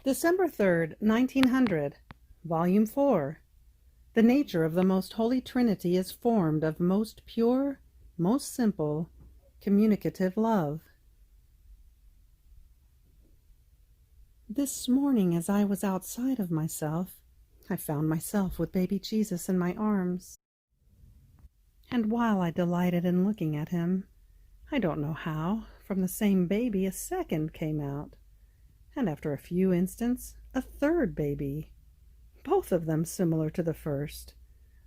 December 3rd, 1900, Volume 4. The nature of the most holy Trinity is formed of most pure, most simple, communicative love. This morning, as I was outside of myself, I found myself with baby Jesus in my arms. And while I delighted in looking at him, I don't know how, from the same baby a second came out, and after a few instants, a third baby, both of them similar to the first,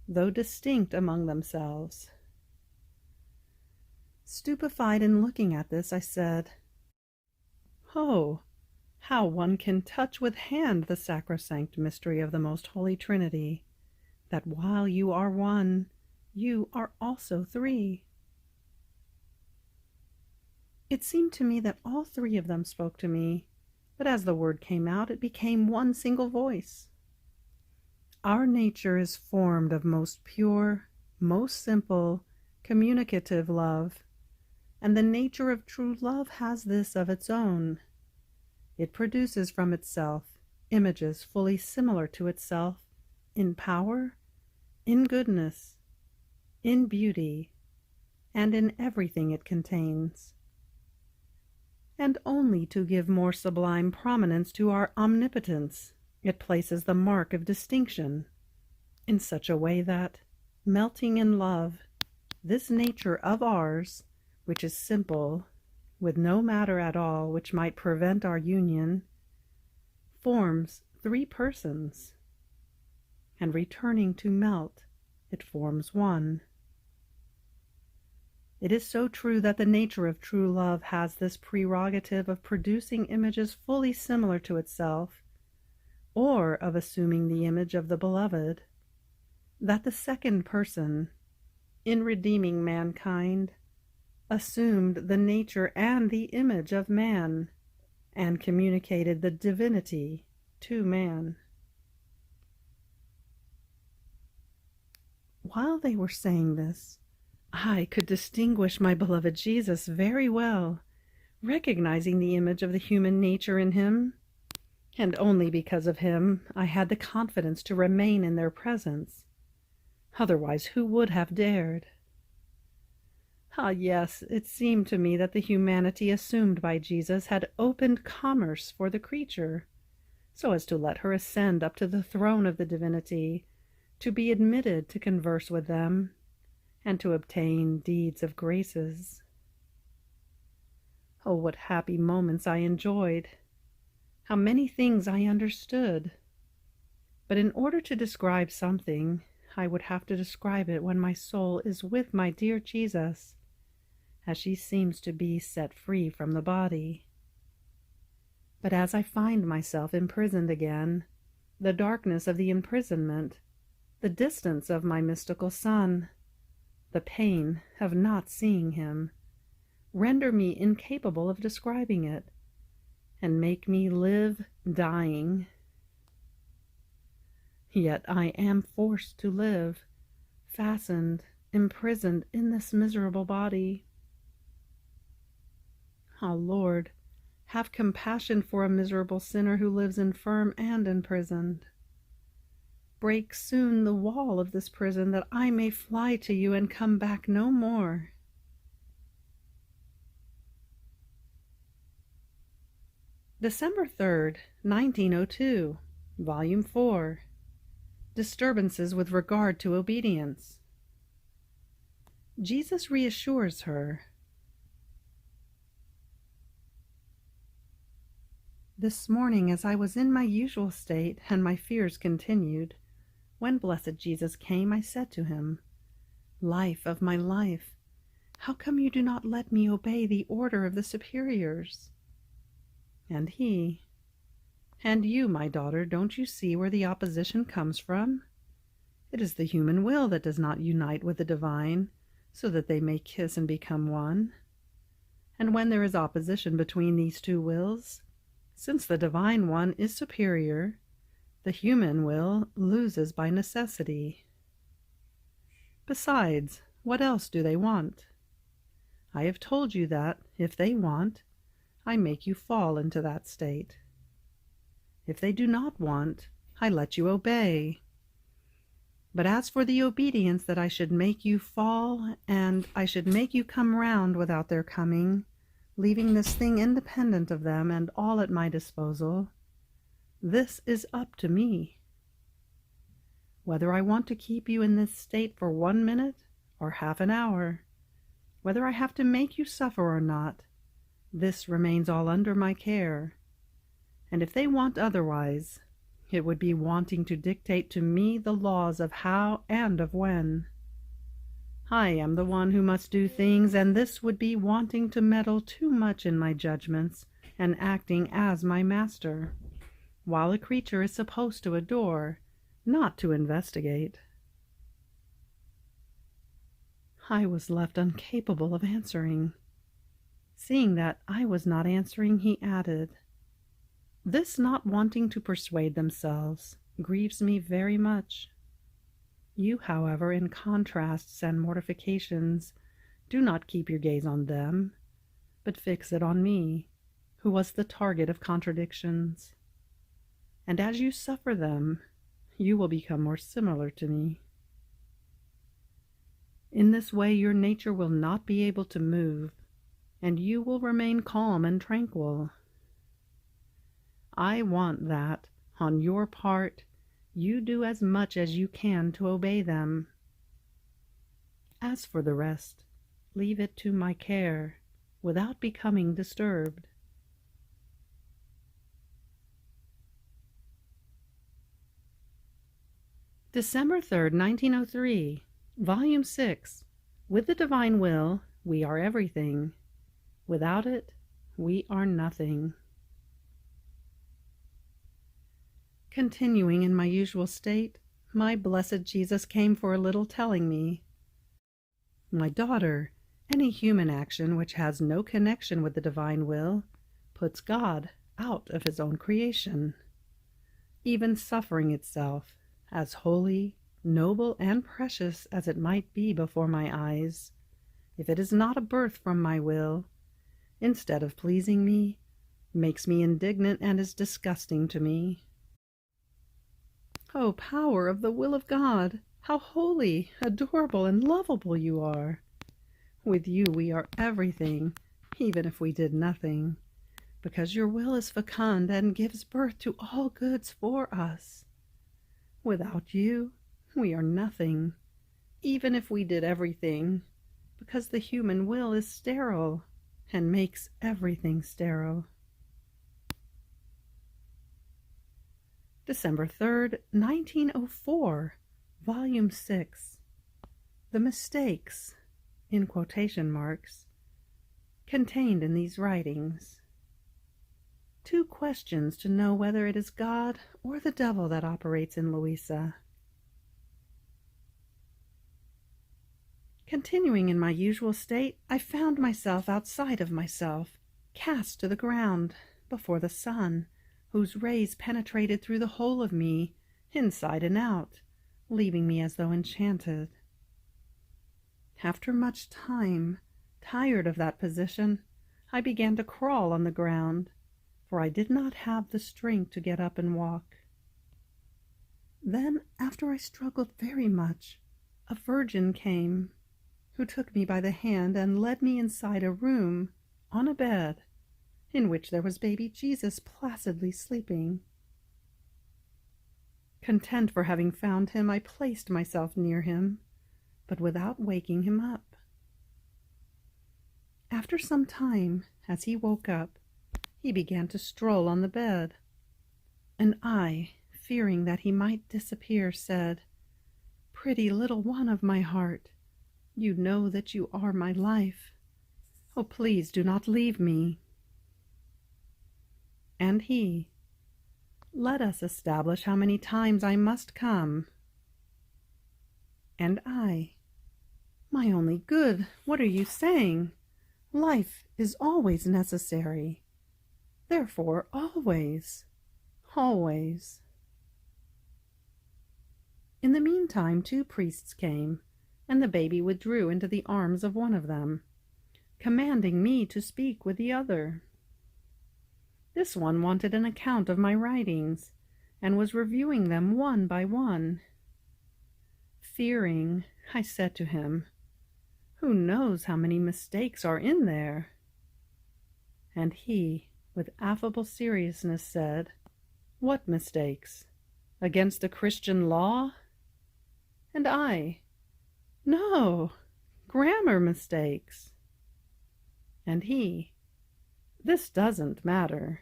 though distinct among themselves. Stupefied in looking at this, I said, "Oh, how one can touch with hand the sacrosanct mystery of the most holy Trinity, that while you are one, you are also three." It seemed to me that all three of them spoke to me, but as the word came out, it became one single voice. Our nature is formed of most pure, most simple, communicative love, and the nature of true love has this of its own. It produces from itself images fully similar to itself in power, in goodness, in beauty, and in everything it contains. And only to give more sublime prominence to our omnipotence, it places the mark of distinction, in such a way that, melting in love, this nature of ours, which is simple, with no matter at all which might prevent our union, forms three persons, and returning to melt, it forms one. It is so true that the nature of true love has this prerogative of producing images fully similar to itself, or of assuming the image of the beloved, that the second person, in redeeming mankind, assumed the nature and the image of man, and communicated the divinity to man. While they were saying this, I could distinguish my beloved Jesus very well, recognizing the image of the human nature in him, and only because of him I had the confidence to remain in their presence. Otherwise, who would have dared? Ah, yes, it seemed to me that the humanity assumed by Jesus had opened commerce for the creature, so as to let her ascend up to the throne of the divinity, to be admitted to converse with them, and to obtain deeds of graces. Oh, what happy moments I enjoyed! How many things I understood! But in order to describe something, I would have to describe it when my soul is with my dear Jesus, as she seems to be set free from the body. But as I find myself imprisoned again, the darkness of the imprisonment, the distance of my mystical son, the pain of not seeing him, render me incapable of describing it, and make me live dying. Yet I am forced to live, fastened, imprisoned in this miserable body. Ah, Lord, have compassion for a miserable sinner who lives infirm and imprisoned. Break soon the wall of this prison, that I may fly to you and come back no more. December 3rd, 1902, Volume 4. Disturbances with regard to obedience. Jesus reassures her. This morning, as I was in my usual state, and my fears continued, when blessed Jesus came, I said to him, "Life of my life, how come you do not let me obey the order of the superiors?" And he, "And you, my daughter, don't you see where the opposition comes from? It is the human will that does not unite with the divine, so that they may kiss and become one. And when there is opposition between these two wills, since the divine one is superior, the human will loses by necessity. Besides, what else do they want? I have told you that, if they want, I make you fall into that state. If they do not want, I let you obey. But as for the obedience that I should make you fall, and I should make you come round without their coming, leaving this thing independent of them and all at my disposal, this is up to me. Whether I want to keep you in this state for 1 minute or half an hour, whether I have to make you suffer or not, this remains all under my care. And if they want otherwise, it would be wanting to dictate to me the laws of how and of when. I am the one who must do things, and this would be wanting to meddle too much in my judgments and acting as my master, while a creature is supposed to adore, not to investigate. I was left incapable of answering. Seeing that I was not answering, he added, "This not wanting to persuade themselves grieves me very much. You, however, in contrasts and mortifications, do not keep your gaze on them, but fix it on me, who was the target of contradictions. And as you suffer them, you will become more similar to me. In this way your nature will not be able to move, and you will remain calm and tranquil. I want that, on your part, you do as much as you can to obey them. As for the rest, leave it to my care, without becoming disturbed." December 3rd, 1903, Volume 6. With the Divine Will, we are everything. Without it, we are nothing. Continuing in my usual state, my blessed Jesus came for a little, telling me, "My daughter, any human action which has no connection with the divine will puts God out of his own creation. Even suffering itself, as holy, noble, and precious as it might be before my eyes, if it is not a birth from my will, instead of pleasing me, makes me indignant and is disgusting to me. O power of the will of God, how holy, adorable, and lovable you are! With you we are everything, even if we did nothing, because your will is fecund and gives birth to all goods for us. Without you, we are nothing, even if we did everything, because the human will is sterile and makes everything sterile." December 3rd, 1904, Volume 6. The mistakes, in quotation marks, contained in these writings. 2 questions to know whether it is God or the devil that operates in Luisa. Continuing in my usual state, I found myself outside of myself, cast to the ground, before the sun, whose rays penetrated through the whole of me, inside and out, leaving me as though enchanted. After much time, tired of that position, I began to crawl on the ground, for I did not have the strength to get up and walk. Then, after I struggled very much, a virgin came, who took me by the hand and led me inside a room, on a bed, in which there was baby Jesus placidly sleeping. Content for having found him, I placed myself near him, but without waking him up. After some time, as he woke up, he began to stroll on the bed, and I, fearing that he might disappear, said, "Pretty little one of my heart, you know that you are my life. Oh, please do not leave me." And he, "Let us establish how many times I must come." And I, "My only good, what are you saying? Life is always necessary. Therefore, always, always." In the meantime, 2 priests came, and the baby withdrew into the arms of one of them, commanding me to speak with the other. This one wanted an account of my writings, and was reviewing them one by one. Fearing, I said to him, "Who knows how many mistakes are in there?" And he, with affable seriousness, said, "What mistakes? Against the Christian law?" And I, "No, grammar mistakes." And he, "This doesn't matter."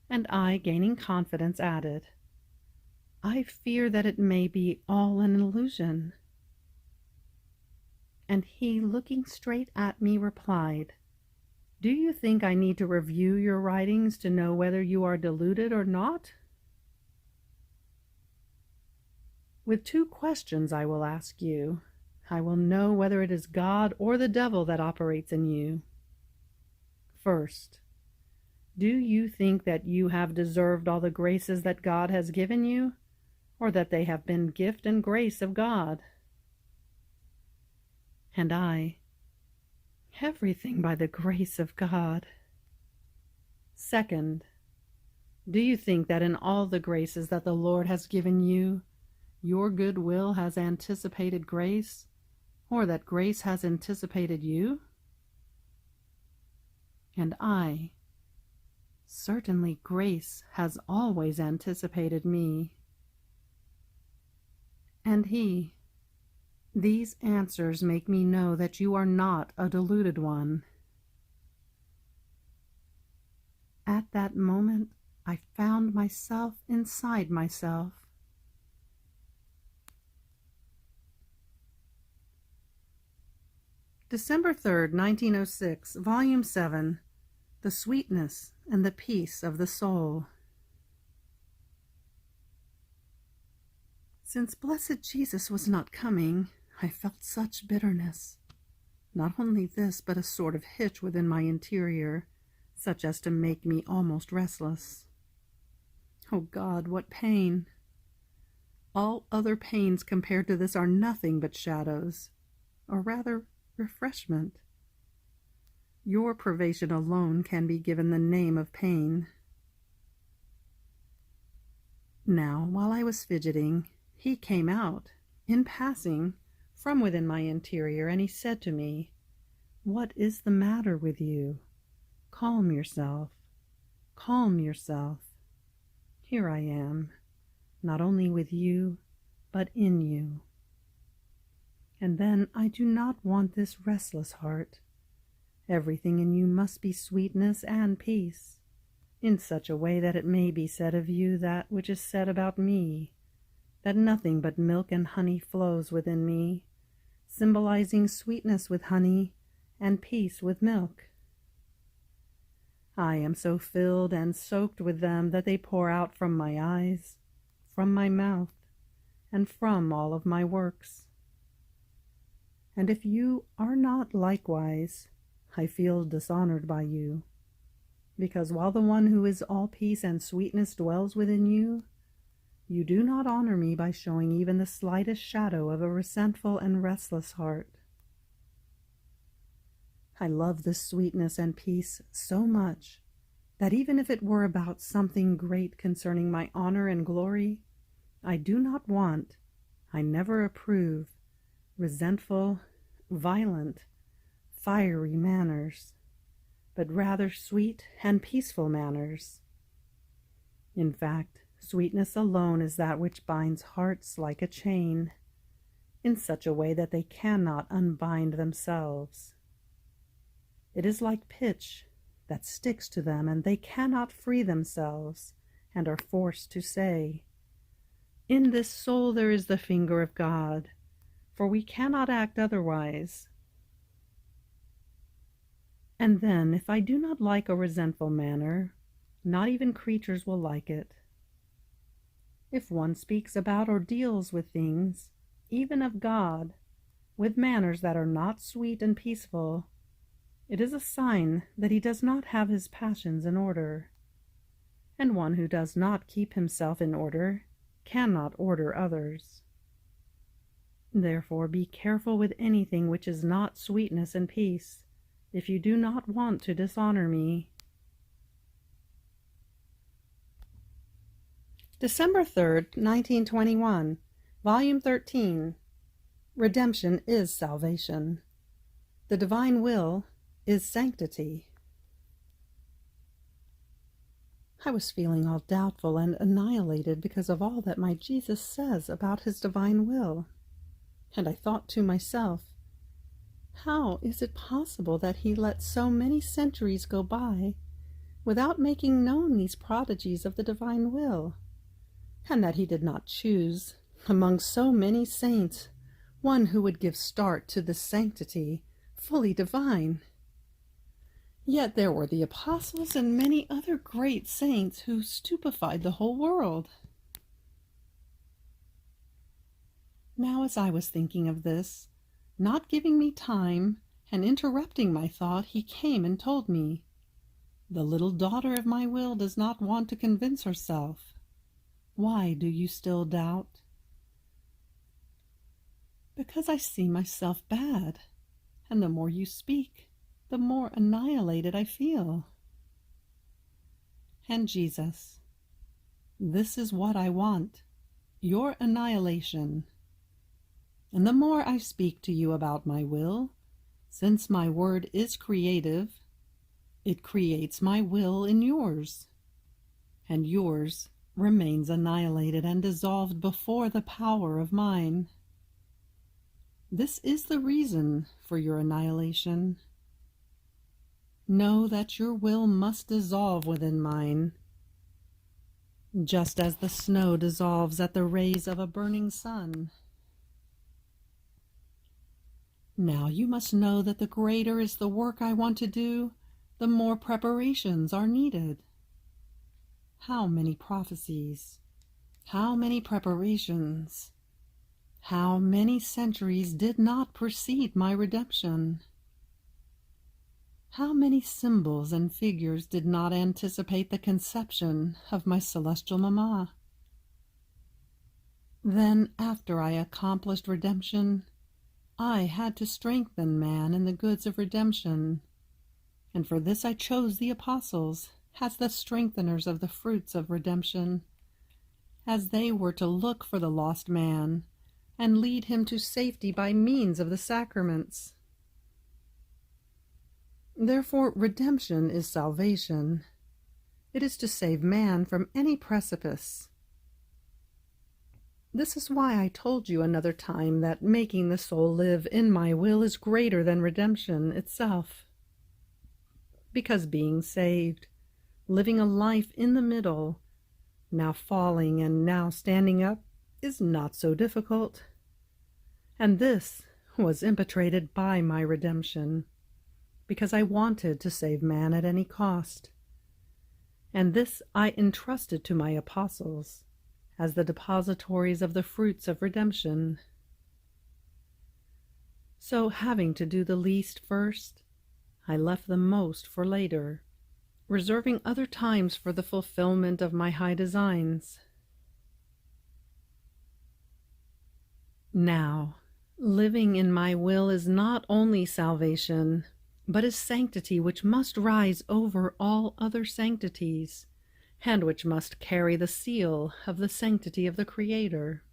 And I, gaining confidence, added, "I fear that it may be all an illusion." And he, looking straight at me, replied, "Do you think I need to review your writings to know whether you are deluded or not? With two questions I will ask you. I will know whether it is God or the devil that operates in you. First, do you think that you have deserved all the graces that God has given you, or that they have been gift and grace of God?" And I, "Everything by the grace of God." Second, do you think that in all the graces that the Lord has given you, your good will has anticipated grace, or that grace has anticipated you? And I, "Certainly grace has always anticipated me." And he, "These answers make me know that you are not a deluded one." At that moment, I found myself inside myself. December 3rd, 1906, Volume 7, The Sweetness and the Peace of the Soul. Since blessed Jesus was not coming, I felt such bitterness. Not only this, but a sort of hitch within my interior, such as to make me almost restless. Oh God, what pain! All other pains compared to this are nothing but shadows, or rather refreshment. Your privation alone can be given the name of pain. Now, while I was fidgeting, he came out, in passing, from within my interior, and he said to me, "What is the matter with you? Calm yourself. Calm yourself. Here I am, not only with you, but in you. And then I do not want this restless heart. Everything in you must be sweetness and peace, in such a way that it may be said of you that which is said about me, that nothing but milk and honey flows within me, symbolizing sweetness with honey and peace with milk. I am so filled and soaked with them that they pour out from my eyes, from my mouth, and from all of my works. And if you are not likewise, I feel dishonored by you, because while the one who is all peace and sweetness dwells within you, you do not honor me by showing even the slightest shadow of a resentful and restless heart. I love this sweetness and peace so much that even if it were about something great concerning my honor and glory, I do not want, I never approve, resentful, violent, fiery manners, but rather sweet and peaceful manners. In fact, sweetness alone is that which binds hearts like a chain, in such a way that they cannot unbind themselves. It is like pitch that sticks to them, and they cannot free themselves, and are forced to say, "In this soul there is the finger of God, for we cannot act otherwise." And then, if I do not like a resentful manner, not even creatures will like it. If one speaks about or deals with things, even of God, with manners that are not sweet and peaceful, it is a sign that he does not have his passions in order. And one who does not keep himself in order cannot order others. Therefore, be careful with anything which is not sweetness and peace, if you do not want to dishonor me. December 3rd, 1921, Volume 13. Redemption is salvation. The divine will is sanctity. I was feeling all doubtful and annihilated because of all that my Jesus says about his divine will. And I thought to myself, how is it possible that he let so many centuries go by without making known these prodigies of the divine will, and that he did not choose, among so many saints, one who would give start to this sanctity, fully divine? Yet there were the apostles and many other great saints who stupefied the whole world. Now, as I was thinking of this, not giving me time and interrupting my thought, he came and told me, "The little daughter of my will does not want to convince herself. Why do you still doubt?" "Because I see myself bad, and the more you speak, the more annihilated I feel." And Jesus, "This is what I want, your annihilation. And the more I speak to you about my will, since my word is creative, it creates my will in yours, and yours remains annihilated and dissolved before the power of mine. This is the reason for your annihilation. Know that your will must dissolve within mine, just as the snow dissolves at the rays of a burning sun. Now you must know that the greater is the work I want to do, the more preparations are needed. How many prophecies, how many preparations, how many centuries did not precede my redemption? How many symbols and figures did not anticipate the conception of my celestial Mamma? Then, after I accomplished redemption, I had to strengthen man in the goods of redemption, and for this I chose the apostles as the strengtheners of the fruits of redemption, as they were to look for the lost man and lead him to safety by means of the sacraments. Therefore, redemption is salvation. It is to save man from any precipice. This is why I told you another time that making the soul live in my will is greater than redemption itself. Because being saved, living a life in the middle, now falling and now standing up, is not so difficult. And this was impetrated by my redemption, because I wanted to save man at any cost. And this I entrusted to my apostles as the depositories of the fruits of redemption. So, having to do the least first, I left the most for later, reserving other times for the fulfillment of my high designs. Now, living in my will is not only salvation, but is sanctity which must rise over all other sanctities, and which must carry the seal of the sanctity of the Creator.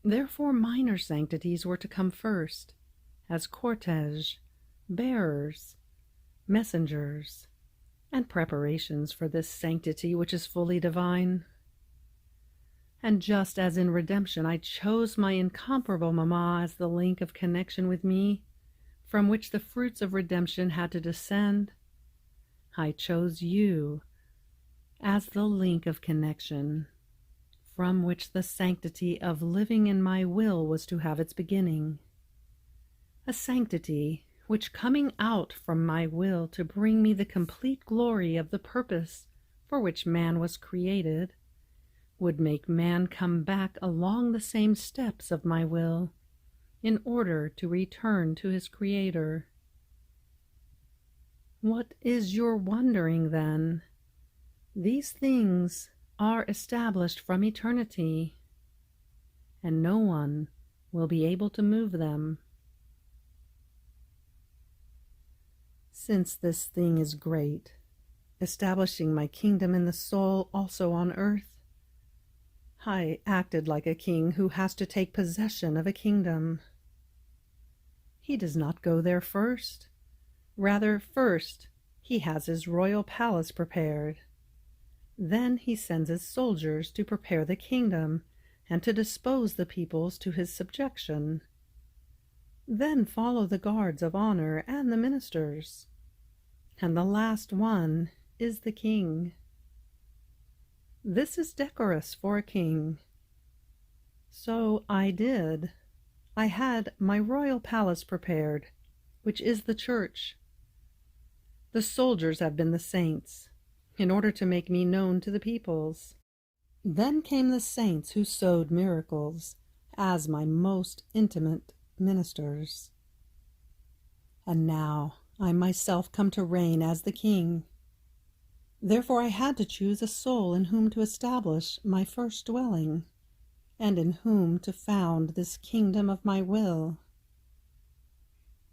Therefore minor sanctities were to come first, as cortege, bearers, messengers, and preparations for this sanctity which is fully divine. And just as in redemption I chose my incomparable Mamma as the link of connection with me, from which the fruits of redemption had to descend, I chose you as the link of connection, from which the sanctity of living in my will was to have its beginning. A sanctity which, coming out from my will to bring me the complete glory of the purpose for which man was created, would make man come back along the same steps of my will, in order to return to his Creator. What is your wondering, then? These things are established from eternity, and no one will be able to move them. Since this thing is great, establishing my kingdom in the soul also on earth. I acted like a king who has to take possession of a kingdom. He does not go there first. Rather, first, he has his royal palace prepared. Then he sends his soldiers to prepare the kingdom and to dispose the peoples to his subjection. Then follow the guards of honor and the ministers. And the last one is the king. This is decorous for a king. So I did. I had my royal palace prepared, which is the church. The soldiers have been the saints, in order to make me known to the peoples. Then came the saints who sowed miracles, as my most intimate ministers. And now I myself come to reign as the king. Therefore I had to choose a soul in whom to establish my first dwelling, and in whom to found this kingdom of my will.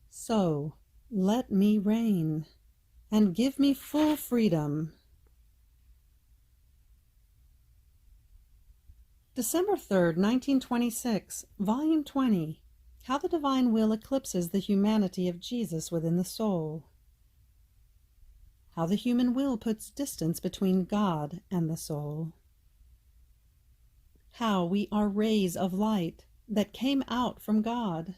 So let me reign, and give me full freedom. December 3rd, 1926, Volume 20, How the Divine Will Eclipses the Humanity of Jesus within the Soul. How the human will puts distance between God and the soul. How we are rays of light that came out from God.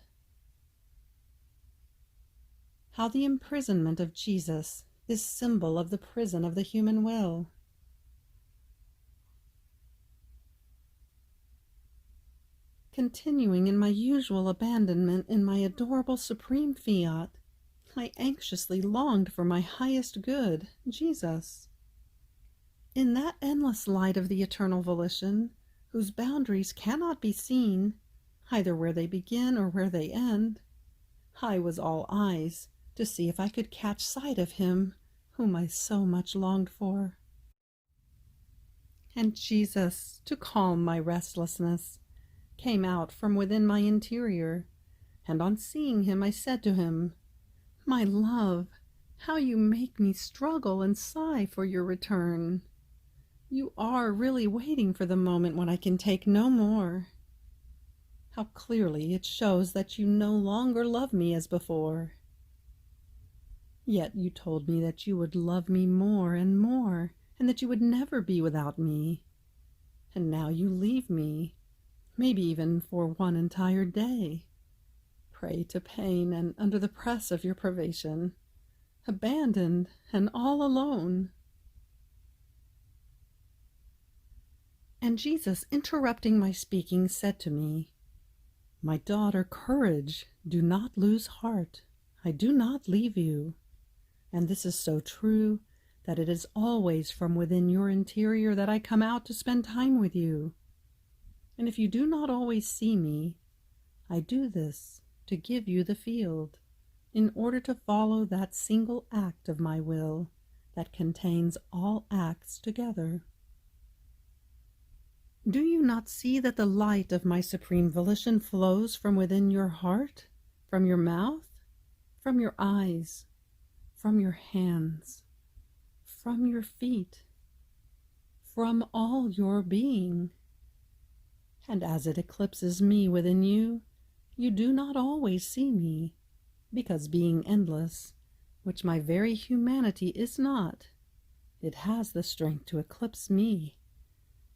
How the imprisonment of Jesus is symbol of the prison of the human will. Continuing in my usual abandonment in my adorable supreme Fiat, I anxiously longed for my highest good, Jesus. In that endless light of the eternal volition, whose boundaries cannot be seen, either where they begin or where they end, I was all eyes to see if I could catch sight of him whom I so much longed for. And Jesus, to calm my restlessness, came out from within my interior, and on seeing him I said to him, "My love, how you make me struggle and sigh for your return. You are really waiting for the moment when I can take no more. How clearly it shows that you no longer love me as before. Yet you told me that you would love me more and more, and that you would never be without me. And now you leave me, maybe even for one entire day, prey to pain and under the press of your privation, abandoned and all alone." And Jesus, interrupting my speaking, said to me, "My daughter, courage, do not lose heart. I do not leave you. And this is so true that it is always from within your interior that I come out to spend time with you. And if you do not always see me, I do this to give you the field, in order to follow that single act of my will that contains all acts together. Do you not see that the light of my supreme volition flows from within your heart, from your mouth, from your eyes, from your hands, from your feet, from all your being? And as it eclipses me within you, you do not always see me, because being endless, which my very humanity is not, it has the strength to eclipse me.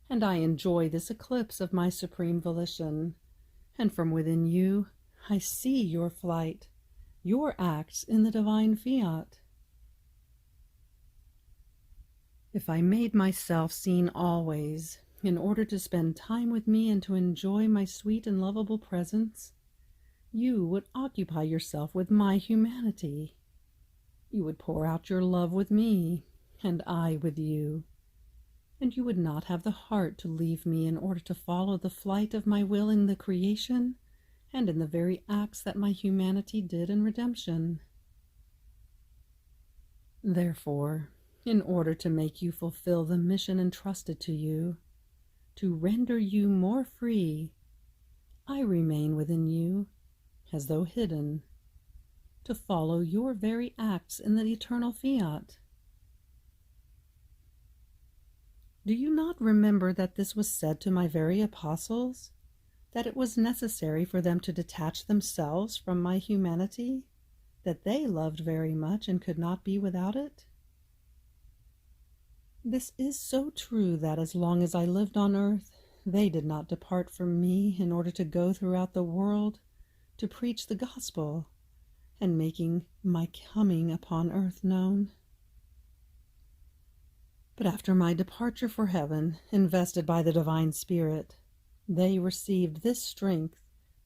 And I enjoy this eclipse of my supreme volition, and from within you I see your flight, your acts in the divine Fiat. If I made myself seen always, in order to spend time with me and to enjoy my sweet and lovable presence, you would occupy yourself with my humanity. You would pour out your love with me, and I with you. And you would not have the heart to leave me in order to follow the flight of my will in the creation and in the very acts that my humanity did in redemption. Therefore, in order to make you fulfill the mission entrusted to you, to render you more free, I remain within you, as though hidden, to follow your very acts in the eternal Fiat. Do you not remember that this was said to my very apostles, that it was necessary for them to detach themselves from my humanity, that they loved very much and could not be without it? This is so true that as long as I lived on earth, they did not depart from me in order to go throughout the world to preach the gospel and making my coming upon earth known. But after my departure for heaven, invested by the divine Spirit, they received this strength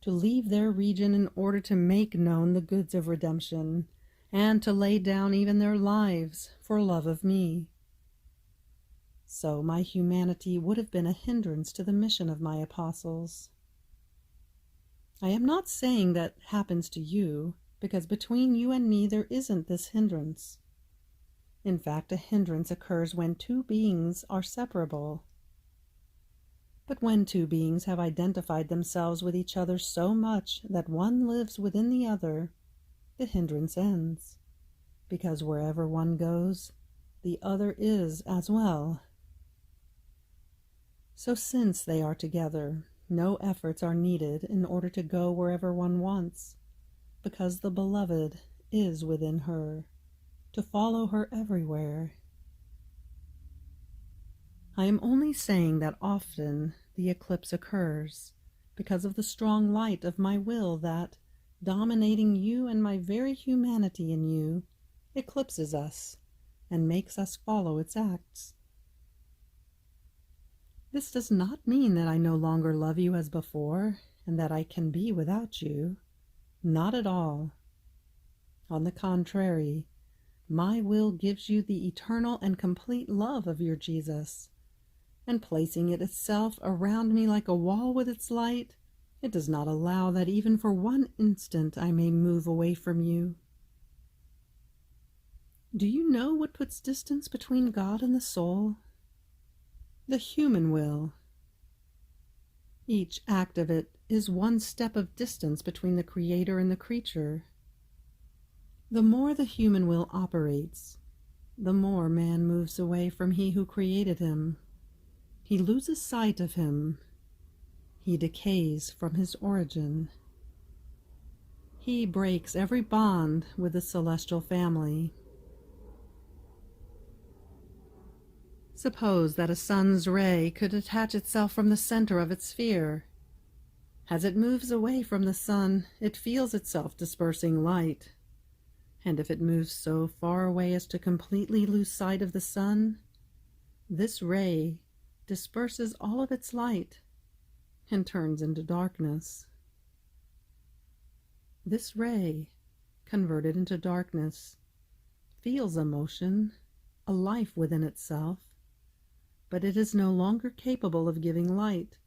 to leave their region in order to make known the goods of redemption, and to lay down even their lives for love of me. So my humanity would have been a hindrance to the mission of my apostles. I am not saying that happens to you, because between you and me there isn't this hindrance. In fact, a hindrance occurs when two beings are separable. But when two beings have identified themselves with each other so much that one lives within the other, the hindrance ends, because wherever one goes, the other is as well. So since they are together, no efforts are needed in order to go wherever one wants, because the beloved is within her, to follow her everywhere. I am only saying that often the eclipse occurs because of the strong light of my will that, dominating you and my very humanity in you, eclipses us and makes us follow its acts. This does not mean that I no longer love you as before, and that I can be without you. Not at all. On the contrary, my will gives you the eternal and complete love of your Jesus, and placing it itself around me like a wall with its light, it does not allow that even for one instant I may move away from you. Do you know what puts distance between God and the soul? The human will. Each act of it is one step of distance between the Creator and the creature. The more the human will operates, the more man moves away from He who created him. He loses sight of Him. He decays from His origin. He breaks every bond with the celestial family. Suppose that a sun's ray could detach itself from the center of its sphere. As it moves away from the sun, it feels itself dispersing light. And if it moves so far away as to completely lose sight of the sun, this ray disperses all of its light and turns into darkness. This ray, converted into darkness, feels a motion, a life within itself, but it is no longer capable of giving light,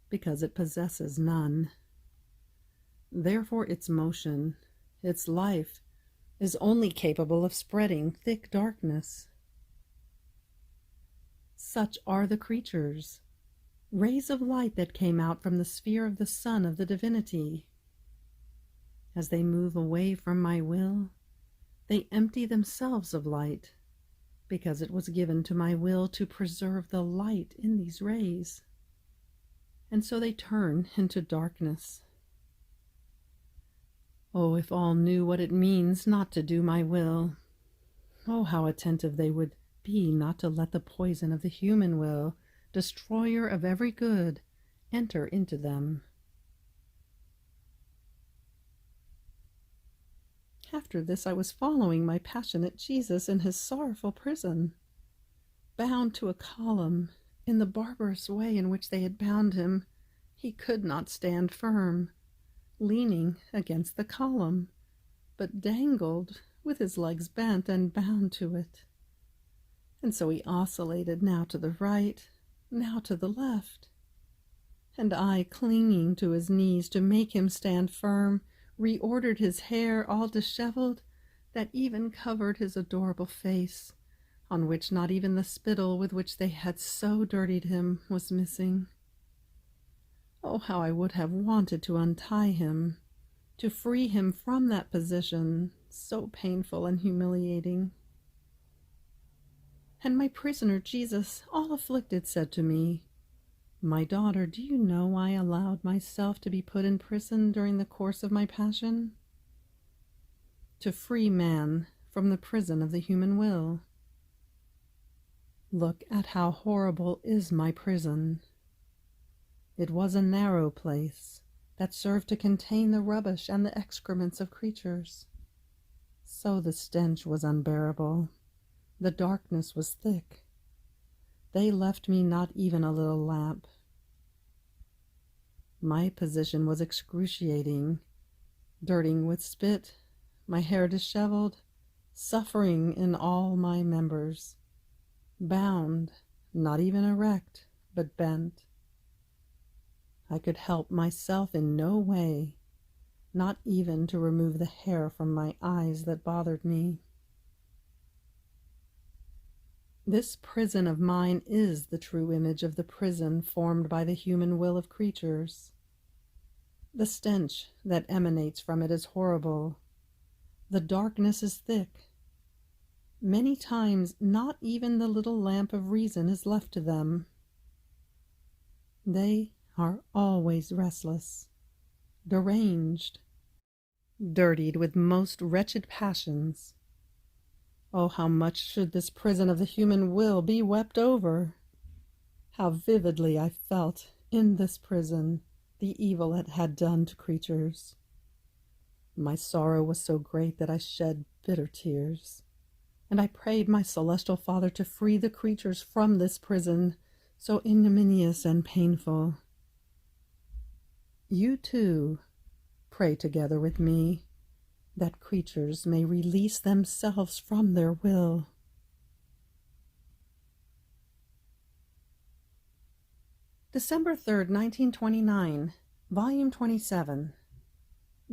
because it possesses none. Therefore its motion, its life, is only capable of spreading thick darkness. Such are the creatures, rays of light that came out from the sphere of the Son of the Divinity. As they move away from my will, they empty themselves of light, because it was given to my will to preserve the light in these rays. And so they turn into darkness. Oh, if all knew what it means not to do my will. Oh, how attentive they would be not to let the poison of the human will, destroyer of every good, enter into them. After this I was following my passionate Jesus in his sorrowful prison, bound to a column. In the barbarous way in which they had bound him, he could not stand firm, leaning against the column, but dangled with his legs bent and bound to it. And so he oscillated now to the right, now to the left. And I, clinging to his knees to make him stand firm, reordered his hair all disheveled, that even covered his adorable face, on which not even the spittle with which they had so dirtied him was missing. Oh, how I would have wanted to untie him, to free him from that position, so painful and humiliating. And my prisoner Jesus, all afflicted, said to me, "My daughter, do you know why I allowed myself to be put in prison during the course of my passion? To free man from the prison of the human will. Look at how horrible is my prison. It was a narrow place that served to contain the rubbish and the excrements of creatures. So the stench was unbearable. The darkness was thick. They left me not even a little lamp. My position was excruciating, dirty with spit, my hair disheveled, suffering in all my members, bound, not even erect, but bent. I could help myself in no way, not even to remove the hair from my eyes that bothered me. This prison of mine is the true image of the prison formed by the human will of creatures. The stench that emanates from it is horrible. The darkness is thick. Many times not even the little lamp of reason is left to them. They are always restless, deranged, dirtied with most wretched passions. Oh, how much should this prison of the human will be wept over! How vividly I felt in this prison the evil it had done to creatures. My sorrow was so great that I shed bitter tears, and I prayed my celestial Father to free the creatures from this prison so ignominious and painful. You too pray together with me, that creatures may release themselves from their will. December 3rd, 1929, Volume 27.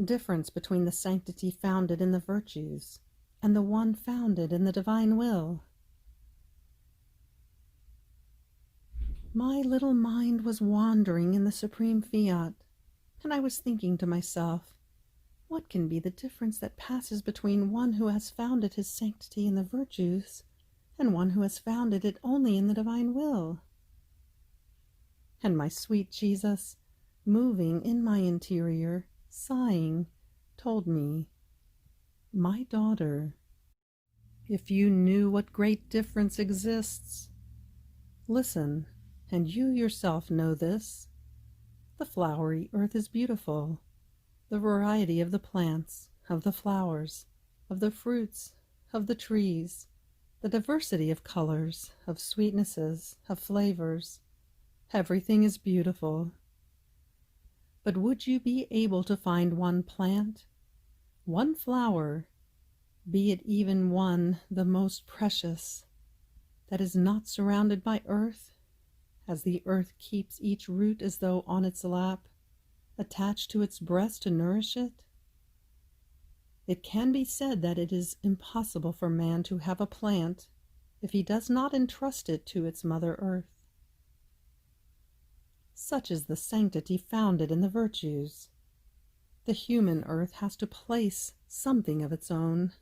Difference between the sanctity founded in the virtues and the one founded in the divine will. My little mind was wandering in the supreme Fiat, and I was thinking to myself, what can be the difference that passes between one who has founded his sanctity in the virtues and one who has founded it only in the divine will? And my sweet Jesus, moving in my interior, sighing, told me, "My daughter, if you knew what great difference exists. Listen, and you yourself know this. The flowery earth is beautiful. The variety of the plants, of the flowers, of the fruits, of the trees, the diversity of colors, of sweetnesses, of flavors, everything is beautiful. But would you be able to find one plant, one flower, be it even one the most precious, that is not surrounded by earth, as the earth keeps each root as though on its lap, attached to its breast to nourish it? It can be said that it is impossible for man to have a plant if he does not entrust it to its mother earth. Such is the sanctity founded in the virtues. The human earth has to place something of its own.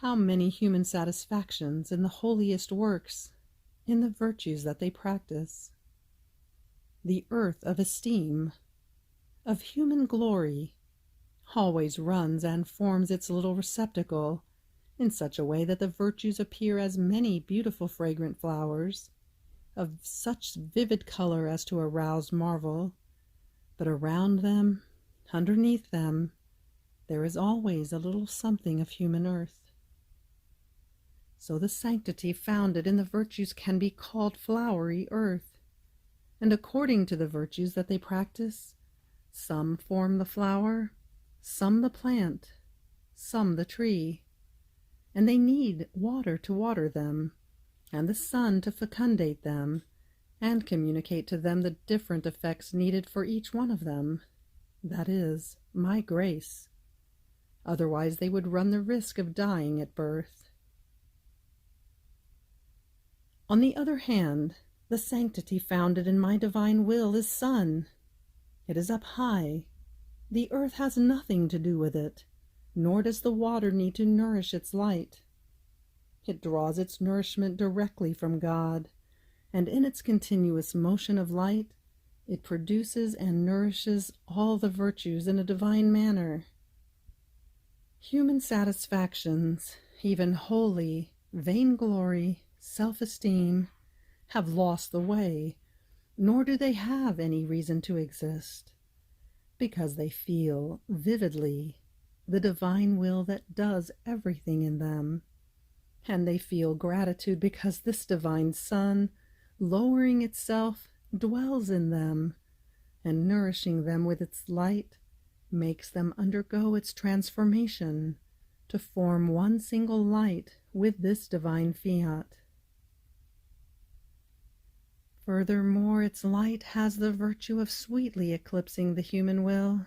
How many human satisfactions in the holiest works, in the virtues that they practice. The earth of esteem, of human glory, always runs and forms its little receptacle in such a way that the virtues appear as many beautiful fragrant flowers, of such vivid color as to arouse marvel, but around them, underneath them, there is always a little something of human earth. So the sanctity founded in the virtues can be called flowery earth, and according to the virtues that they practice, some form the flower, some the plant, some the tree, and they need water to water them, and the sun to fecundate them, and communicate to them the different effects needed for each one of them, that is, my grace. Otherwise they would run the risk of dying at birth. On the other hand, the sanctity founded in my divine will is sun. It is up high. The earth has nothing to do with it, nor does the water need to nourish its light. It draws its nourishment directly from God, and in its continuous motion of light, it produces and nourishes all the virtues in a divine manner. Human satisfactions, even holy, vainglory, self-esteem, have lost the way, nor do they have any reason to exist, because they feel vividly the divine will that does everything in them, and they feel gratitude because this divine sun, lowering itself, dwells in them, and nourishing them with its light, makes them undergo its transformation to form one single light with this divine fiat. Furthermore, its light has the virtue of sweetly eclipsing the human will,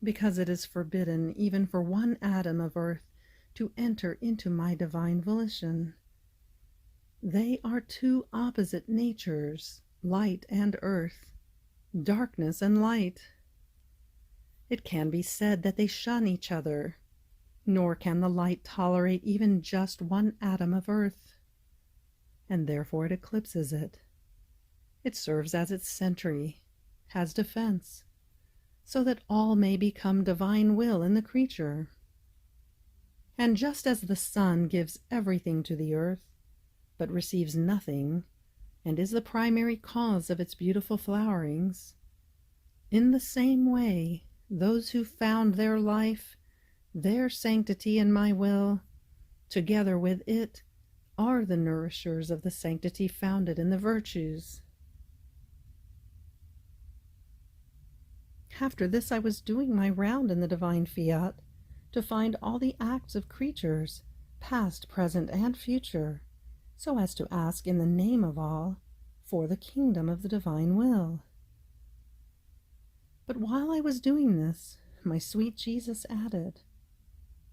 because it is forbidden even for one atom of earth to enter into my divine volition. They are two opposite natures, light and earth, darkness and light. It can be said that they shun each other, nor can the light tolerate even just one atom of earth, and therefore it eclipses it. It serves as its sentry, as defense, so that all may become divine will in the creature. And just as the sun gives everything to the earth, but receives nothing, and is the primary cause of its beautiful flowerings, in the same way, those who found their life, their sanctity in my will, together with it, are the nourishers of the sanctity founded in the virtues. After this I was doing my round in the divine fiat, to find all the acts of creatures, past, present, and future, so as to ask in the name of all for the kingdom of the divine will. But while I was doing this, my sweet Jesus added,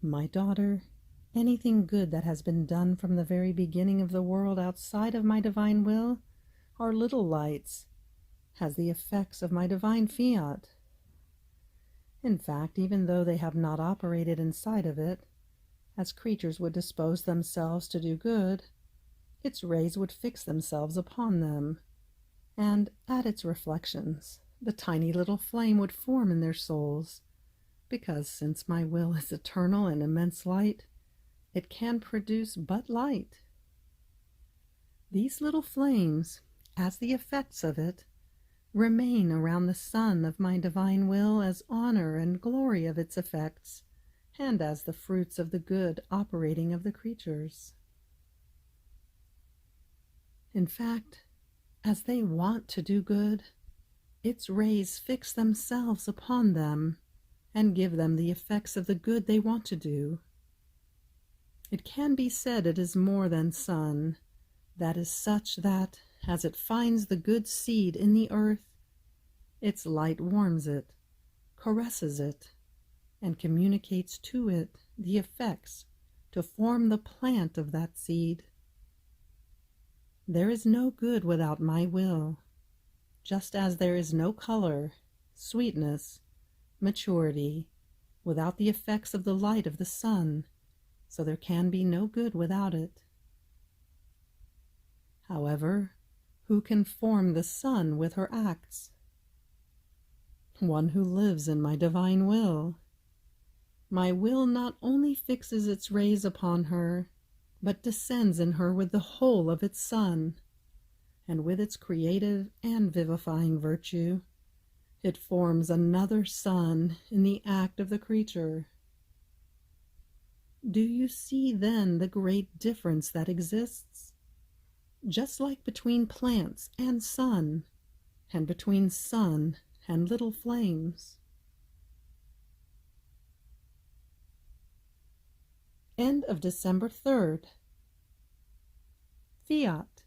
"My daughter, anything good that has been done from the very beginning of the world outside of my divine will are little lights, has the effects of my divine fiat. In fact, even though they have not operated inside of it, as creatures would dispose themselves to do good, its rays would fix themselves upon them, and at its reflections, the tiny little flame would form in their souls, because since my will is eternal and immense light, it can produce but light. These little flames, as the effects of it, remain around the sun of my divine will as honor and glory of its effects, and as the fruits of the good operating of the creatures. In fact, as they want to do good, its rays fix themselves upon them and give them the effects of the good they want to do. It can be said it is more than sun, that is such that, as it finds the good seed in the earth, its light warms it, caresses it, and communicates to it the effects to form the plant of that seed. There is no good without my will, just as there is no color, sweetness, maturity, without the effects of the light of the sun, so there can be no good without it. However, who can form the sun with her acts? One who lives in my divine will. My will not only fixes its rays upon her, but descends in her with the whole of its sun, and with its creative and vivifying virtue, it forms another sun in the act of the creature. Do you see then the great difference that exists? Just like between plants and sun, and between sun and little flames. End of December 3rd. Fiat.